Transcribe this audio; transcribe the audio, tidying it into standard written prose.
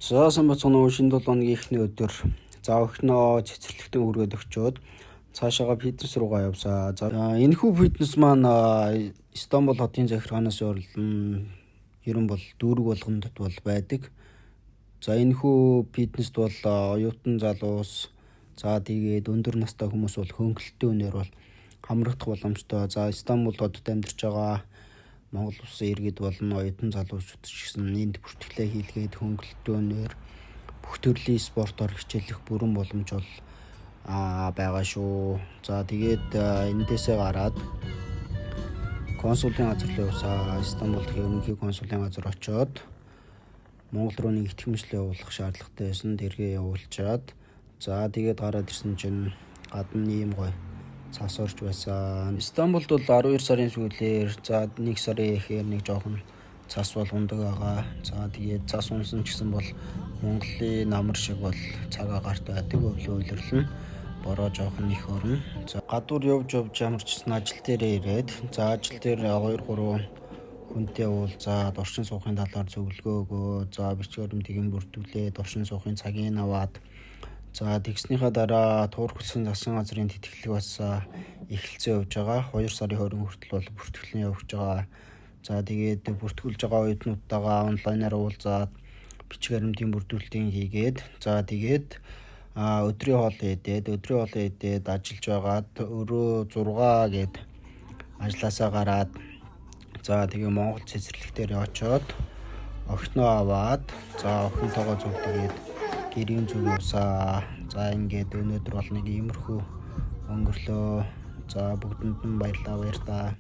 За самбацгоно шинэ 7 өдрийн эхний өдөр за өхнөө цэцэрлэгтэн хүргээд өгчөөд цаашаага фитнес руугаа явсаа. За энэхүү фитнес маань Стамбул хотын захиргаанаас өөрлөн ерөн бол дүүрэг болгонд бол байдаг. За энэхүү фитнест бол оюутан залуус за тэгээд өндөр настай хүмүүс бол хөнгөлөлтийн үнээр бол хамрагдах боломжтой. За Стамбул хотод амьдарч байгаа Монгол улсын иргэд болон оюутан залуучууд ч гэсэн энд бүртгэлээ хийлгээд хөнгөлөлтөөнөөр бүх төрлийн спортоор хичээлэх бүрэн боломж бол байгаа шүү. За тэгээд эндээсээ гараад консулын газар руу явсаа. Стамбул дахь ерөнхий консулын газар очоод Монгол руу нэг итгэмжлэл явуулах шаардлагатай байсан. Тэргээ явуулчаад за тэгээд гараад ирсэн чинь гадна ийм гоё цас орж байсан. Стамбулд бол 12 сарын сүүлээр за 1 сарын эхээр нэг жоохон цас бол ундаг байгаа. За тэгээд цас унсан ч гэсэн бол Монголын намар шиг бол цагаа гарт байдаг. Өвлөө үйлэрлэн бороо жоохон их орно. За гадуур явж ямарчсан ажил дээрээ ирээд за ажил дээр 2-3 хүнтэй уулзаад оршин суугын талаар зөвлөгөө өгөө. За бичгээрэмтгийг бүрдүүлээд оршин суугын цагийг аваад за тэгснийхаа дараа туурах хүссэн засгийн газрын тэтгэлэг бас эхэлцээ явж байгаа. 2 сарын 20 хүртэл бол бүртгэлэн явж байгаа. За тэгээд бүртгүүлж байгаа оюутнуудтайгаа онлайнаар уулзаад бичгээрэмтгийн бүрдүүлэлтийг хийгээд за тэгээд өдрийн хоол идээд ажиллаж байгаад өрөө 6 гээд ажилласаа гараад за тэгээ Монгол цэцэрлэгтээр очоод охиноо аваад за охинтойгоо зүг тэгээд гэрийн зүг явсаа. За ингээд өнөөдөр бол нэг иймэрхүү өнгөрлөө. За бүгдэнд нь баярлалаа.